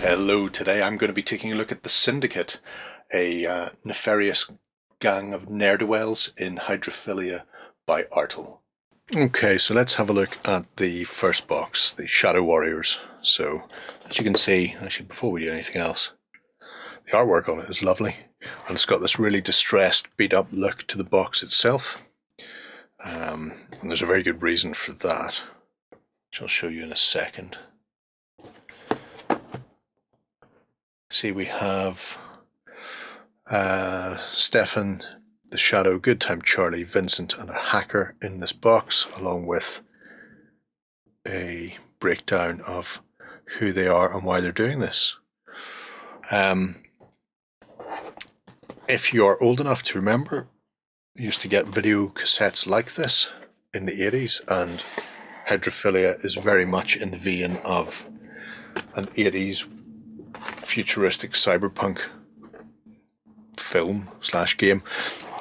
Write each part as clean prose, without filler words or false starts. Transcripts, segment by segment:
Hello, today I'm going to be taking a look at the Syndicate, a nefarious gang of ne'er-do-wells in Hydrophilia by Artel. Okay, so let's have a look at the first box, the Shadow Warriors. So, as you can see, actually before we do anything else, the artwork on it is lovely, and it's got this really distressed, beat-up look to the box itself. And there's a very good reason for that, which I'll show you in a second. See, we have Stefan, the Shadow, Good Time Charlie, Vincent, and a hacker in this box, along with a breakdown of who they are and why they're doing this. If you are old enough to remember, you used to get video cassettes like this in the 80s, and Hydrophilia is very much in the vein of an 80s futuristic cyberpunk film / game.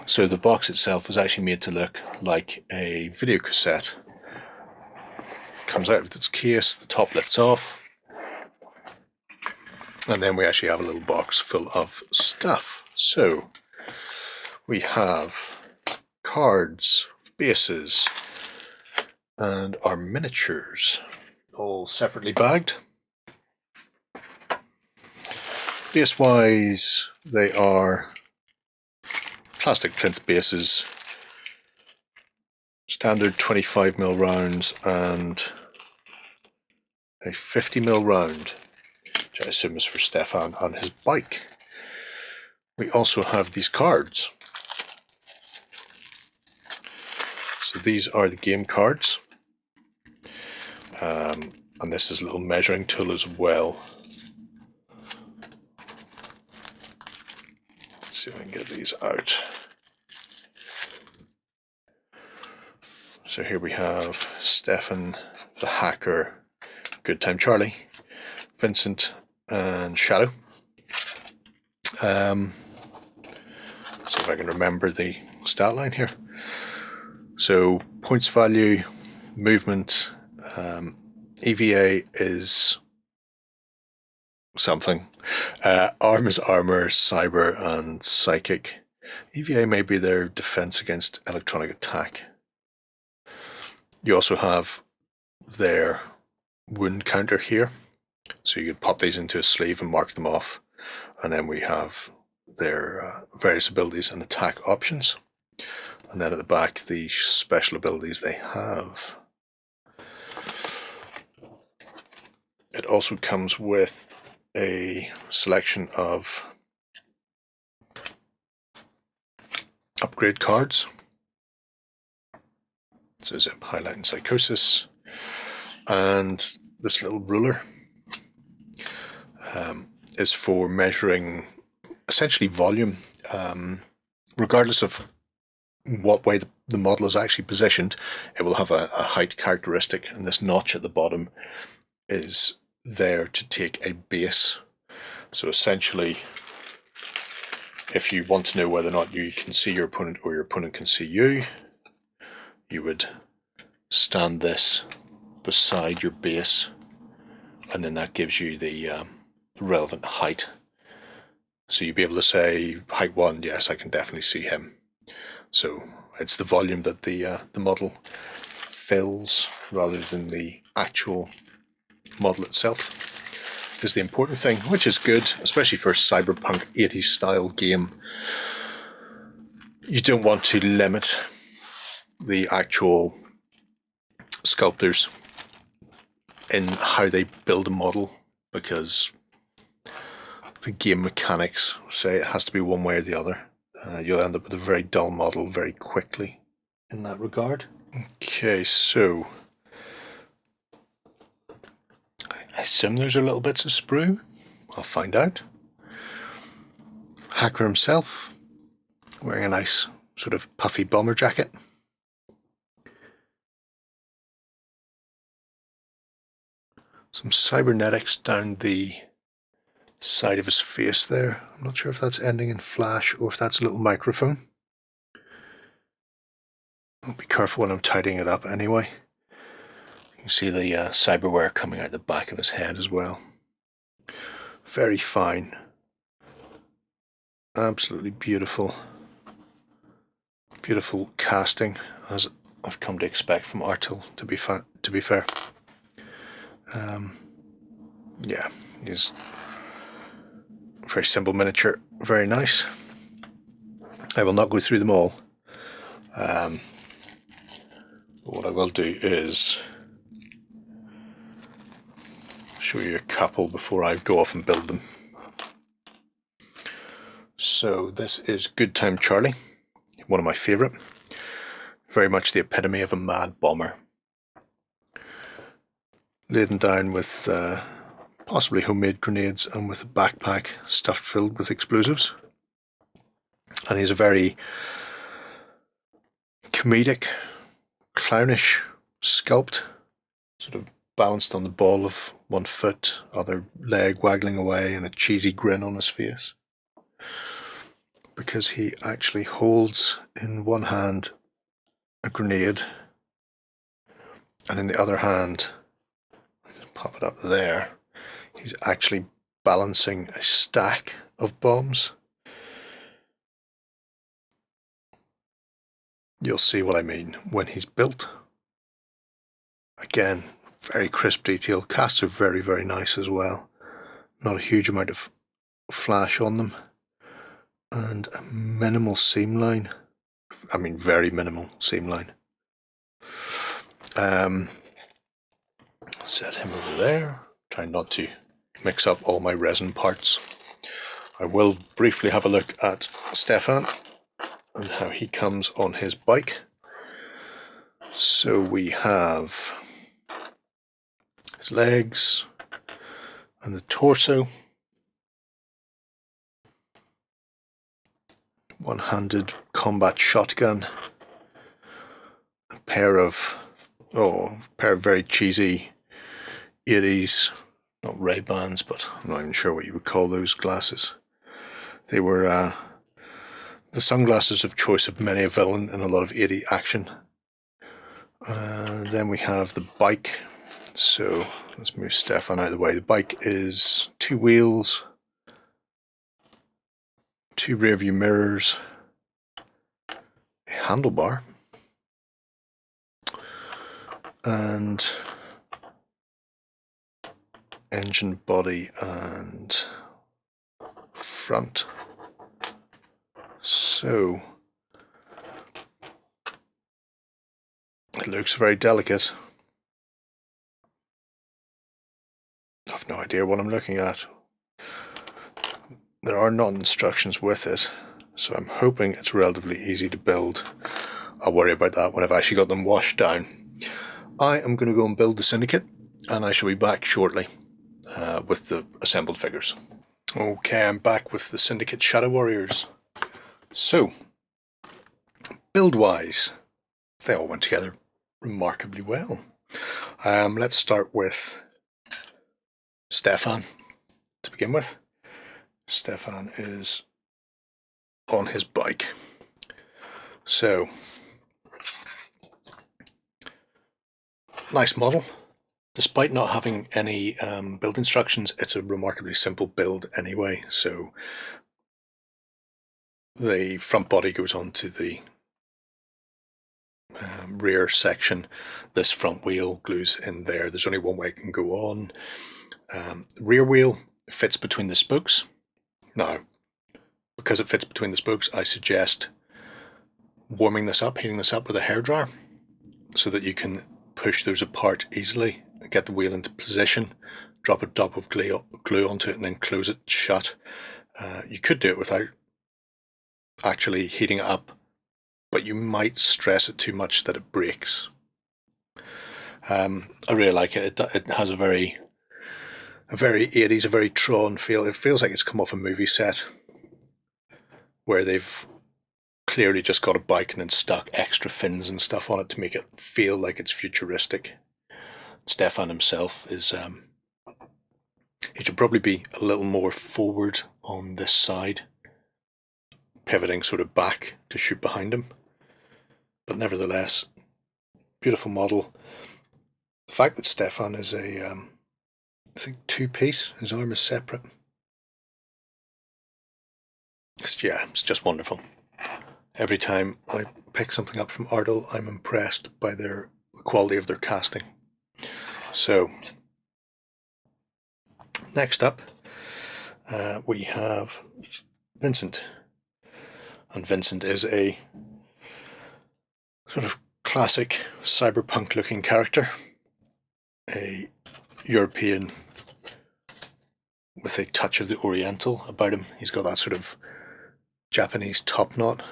So the box itself was actually made to look like a video cassette. Comes out with its case, the top lifts off, and then we actually have a little box full of stuff. So we have cards, bases, and our miniatures, all separately bagged. Base-wise, they are plastic plinth bases, standard 25mm rounds, and a 50mm round, which I assume is for Stefan on his bike. We also have these cards. So these are the game cards, and this is a little measuring tool as well. See if I can get these out. So here we have Stefan, the hacker, Good Time Charlie, Vincent, and Shadow. See if I can remember the stat line here. So points value, movement, EVA is something. Arm is armor, cyber, and psychic. EVA may be their defense against electronic attack. You also have their wound counter here, so you could pop these into a sleeve and mark them off. And then we have their various abilities and attack options. And then at the back, the special abilities they have. It also comes with a selection of upgrade cards. So zip, highlight, and psychosis, and this little ruler is for measuring essentially volume, regardless of what way the model is actually positioned. It will have a height characteristic, and this notch at the bottom is there to take a base. So essentially, if you want to know whether or not you can see your opponent or your opponent can see you, you would stand this beside your base, and then that gives you the relevant height. So you'd be able to say height 1, yes, I can definitely see him. So it's the volume that the model fills rather than the actual model itself is the important thing, which is good, especially for a cyberpunk 80s style game. You don't want to limit the actual sculptors in how they build a model, because the game mechanics say it has to be one way or the other. You'll end up with a very dull model very quickly in that regard. Okay, so I assume there's a little bits of sprue. I'll find out. Hacker himself, wearing a nice sort of puffy bomber jacket. Some cybernetics down the side of his face there. I'm not sure if that's ending in flash or if that's a little microphone. I'll be careful when I'm tidying it up anyway. You can see the cyberware coming out the back of his head as well. Very fine. Absolutely beautiful. Beautiful casting, as I've come to expect from Artel, to be fair. Yeah, he's a very simple miniature, very nice. I will not go through them all. But what I will do is show you a couple before I go off and build them. So this is Good Time Charlie, one of my favourite. Very much the epitome of a mad bomber. Laden down with possibly homemade grenades and with a backpack stuffed filled with explosives. And he's a very comedic, clownish sculpt, sort of balanced on the ball of one foot, other leg waggling away, and a cheesy grin on his face. Because he actually holds in one hand a grenade, and in the other hand, pop it up there, he's actually balancing a stack of bombs. You'll see what I mean when he's built. Again, very crisp detail. Casts are very, very nice as well. Not a huge amount of flash on them. And a minimal seam line. I mean, very minimal seam line. Set him over there. Try not to mix up all my resin parts. I will briefly have a look at Stefan and how he comes on his bike. So we have his legs and the torso. One-handed combat shotgun. A pair of very cheesy 80s, not Ray-Bans, but I'm not even sure what you would call those glasses. They were the sunglasses of choice of many a villain in a lot of 80 action. Then we have the bike. So let's move Stefan out of the way. The bike is 2 wheels, 2 rear view mirrors, a handlebar, and engine, body and front. So it looks very delicate. I've no idea what I'm looking at. There are not instructions with it, so I'm hoping it's relatively easy to build. I'll worry about that when I've actually got them washed down. I am going to go and build the Syndicate, and I shall be back shortly with the assembled figures. Okay, I'm back with the Syndicate Shadow Warriors. So, build-wise, they all went together remarkably well. Let's start with Stefan to begin with. Stefan is on his bike. So, nice model. Despite not having any build instructions, it's a remarkably simple build anyway. So the front body goes onto the rear section. This front wheel glues in there. There's only one way it can go on. Rear wheel fits between the spokes. Now, because it fits between the spokes, I suggest warming this up, heating this up with a hairdryer so that you can push those apart easily, get the wheel into position, drop a dab of glue onto it and then close it shut. You could do it without actually heating it up, but you might stress it too much that it breaks. I really like it. It has a very 80s, a very Tron feel. It feels like it's come off a movie set where they've clearly just got a bike and then stuck extra fins and stuff on it to make it feel like it's futuristic. Stefan himself is he should probably be a little more forward on this side, pivoting sort of back to shoot behind him, but nevertheless, beautiful model. The fact that Stefan is a I think 2-piece, his arm is separate, It's just wonderful. Every time I pick something up from Artel, I'm impressed by the quality of their casting. So, next up, we have Vincent. And Vincent is a sort of classic cyberpunk looking character. A European with a touch of the Oriental about him. He's got that sort of Japanese top knot.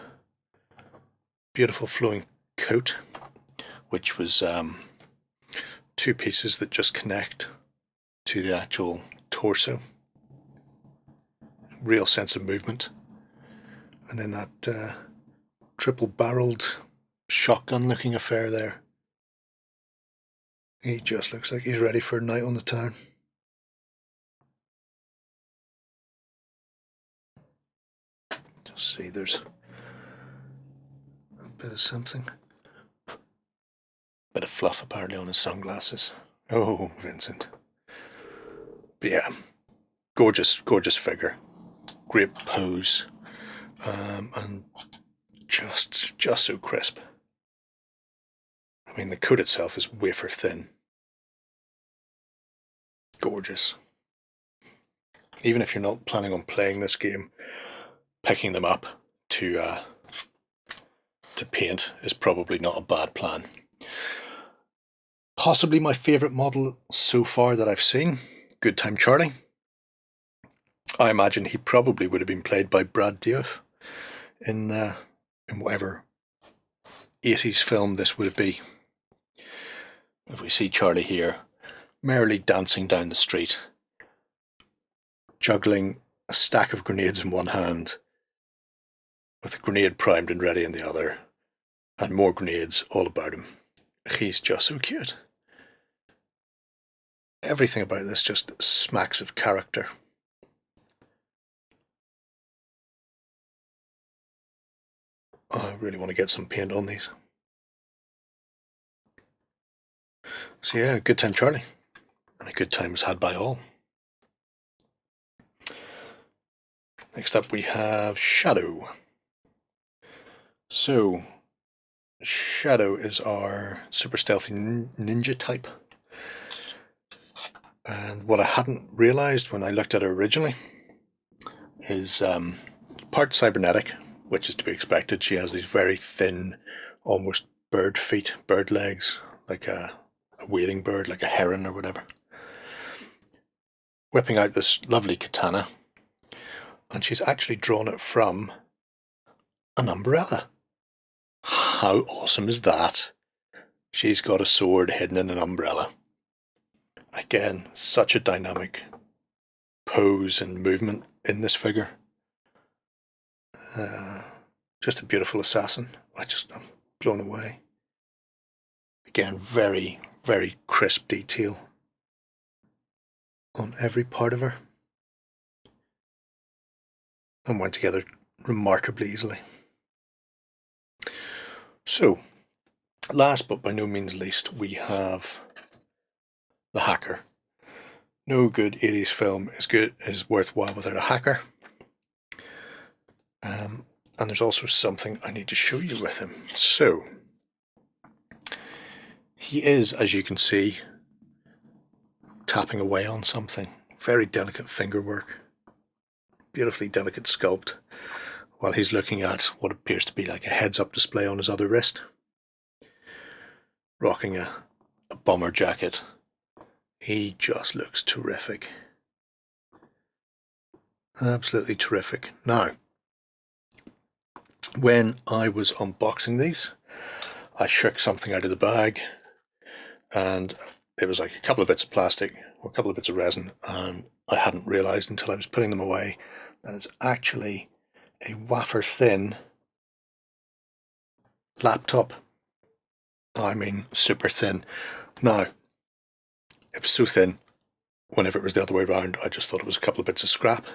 Beautiful flowing coat, which was two pieces that just connect to the actual torso. Real sense of movement. And then that triple-barreled shotgun-looking affair there. He just looks like he's ready for a night on the town. Just see, there's a bit of something. Bit of fluff apparently on his sunglasses. Oh, Vincent. But yeah, gorgeous, gorgeous figure. Great pose. And just so crisp. I mean, the coat itself is wafer thin. Gorgeous. Even if you're not planning on playing this game, picking them up to paint is probably not a bad plan. Possibly my favourite model so far that I've seen, Good Time Charlie. I imagine he probably would have been played by Brad Dourif in whatever 80s film this would be. If we see Charlie here, merrily dancing down the street, juggling a stack of grenades in one hand, with a grenade primed and ready in the other, and more grenades all about him. He's just so cute. Everything about this just smacks of character. I really want to get some paint on these. So yeah, Good Time Charlie. And a good time is had by all. Next up we have Shadow. So, Shadow is our super stealthy ninja type. And what I hadn't realised when I looked at her originally is part cybernetic, which is to be expected. She has these very thin, almost bird feet, bird legs, like a wading bird, like a heron or whatever. Whipping out this lovely katana, and she's actually drawn it from an umbrella. How awesome is that? She's got a sword hidden in an umbrella. Again, such a dynamic pose and movement in this figure. Just a beautiful assassin. I'm blown away. Again, very, very crisp detail on every part of her. And went together remarkably easily. So, last but by no means least, we have the hacker. No good 80s film is worthwhile without a hacker. And there's also something I need to show you with him. So, he is, as you can see, tapping away on something. Very delicate finger work. Beautifully delicate sculpt. While he's looking at what appears to be like a heads-up display on his other wrist. Rocking a bomber jacket. He just looks terrific. Absolutely terrific. Now, when I was unboxing these, I shook something out of the bag, and it was like a couple of bits of plastic or a couple of bits of resin, and I hadn't realised until I was putting them away that it's actually a wafer thin laptop. I mean, super thin. Now, it was so thin, whenever it was the other way around, I just thought it was a couple of bits of scrap.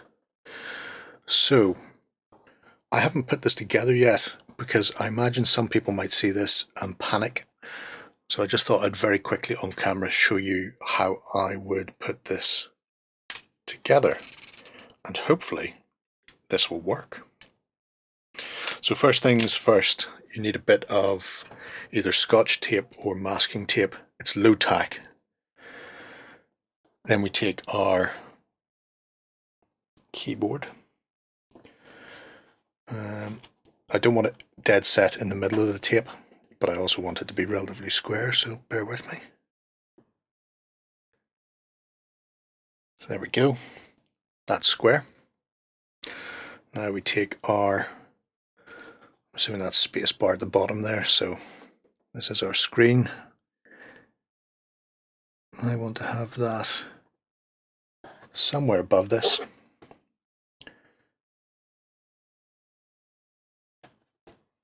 So, I haven't put this together yet, because I imagine some people might see this and panic. So I just thought I'd very quickly on camera show you how I would put this together. And hopefully, this will work. So first things first, you need a bit of either Scotch tape or masking tape. It's low tack. Then we take our keyboard. I don't want it dead set in the middle of the tape, but I also want it to be relatively square, so bear with me. So there we go. That's square. Now we take our, I'm assuming that's space bar at the bottom there, so this is our screen. I want to have that somewhere above this.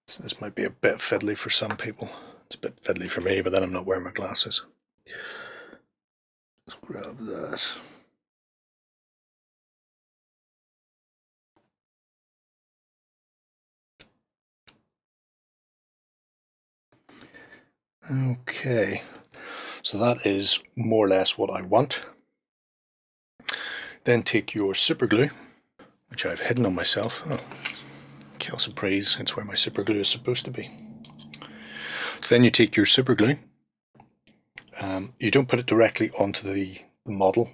So this might be a bit fiddly for some people. It's a bit fiddly for me, but then I'm not wearing my glasses. Let's grab that. Okay, so that is more or less what I want. Then take your super glue, which I've hidden on myself. Oh, kill surprise, it's where my super glue is supposed to be. So then you take your super glue. You don't put it directly onto the model.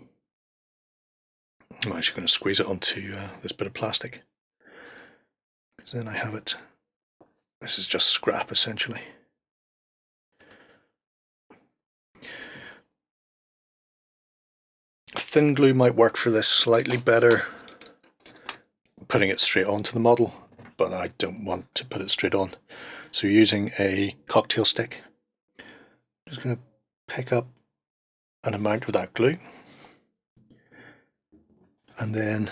I'm actually going to squeeze it onto this bit of plastic, because then I have it. This is just scrap essentially. Thin glue might work for this slightly better, putting it straight onto the model, but I don't want to put it straight on. So using a cocktail stick, I'm just going to pick up an amount of that glue and then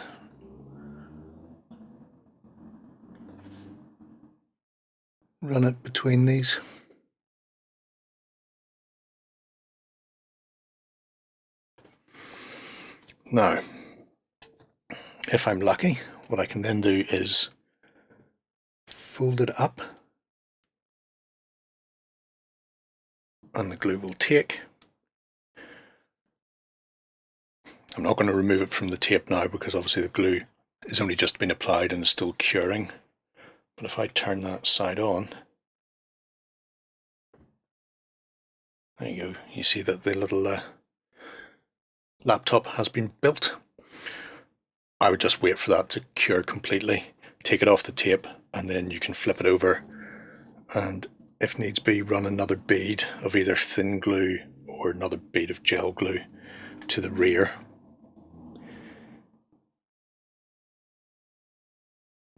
run it between these. Now, if I'm lucky, what I can then do is fold it up and the glue will take. I'm not going to remove it from the tape now because obviously the glue has only just been applied and is still curing. But if I turn that side on, there you go, you see that the little laptop has been built. I would just wait for that to cure completely, take it off the tape, and then you can flip it over and, if needs be, run another bead of either thin glue or another bead of gel glue to the rear.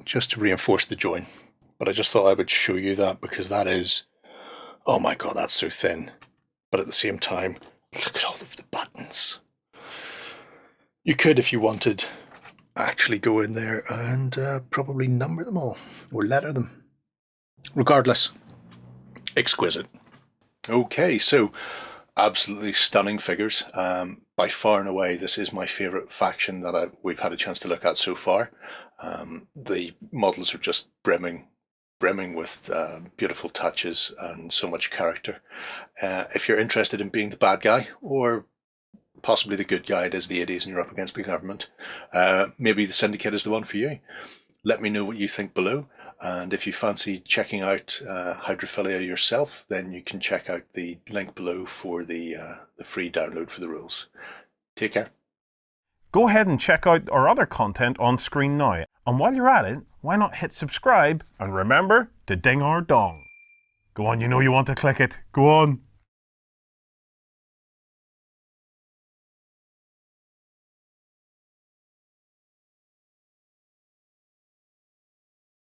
Just to reinforce the join. But I just thought I would show you that because that is, oh my god, that's so thin. But at the same time, look at all of the buttons. You could, if you wanted, actually go in there and probably number them all or letter them. Regardless, exquisite. Okay, so absolutely stunning figures. By far and away, this is my favourite faction that we've had a chance to look at so far. The models are just brimming with beautiful touches and so much character. If you're interested in being the bad guy or possibly the good guy, it is the 80s and you're up against the government, maybe the Syndicate is the one for you. Let me know what you think below, and if you fancy checking out Hydrophilia yourself, then you can check out the link below for the free download for the rules. Take care. Go ahead and check out our other content on screen now, and while you're at it, why not hit subscribe and remember to ding our dong. Go on, you know you want to click it. Go on.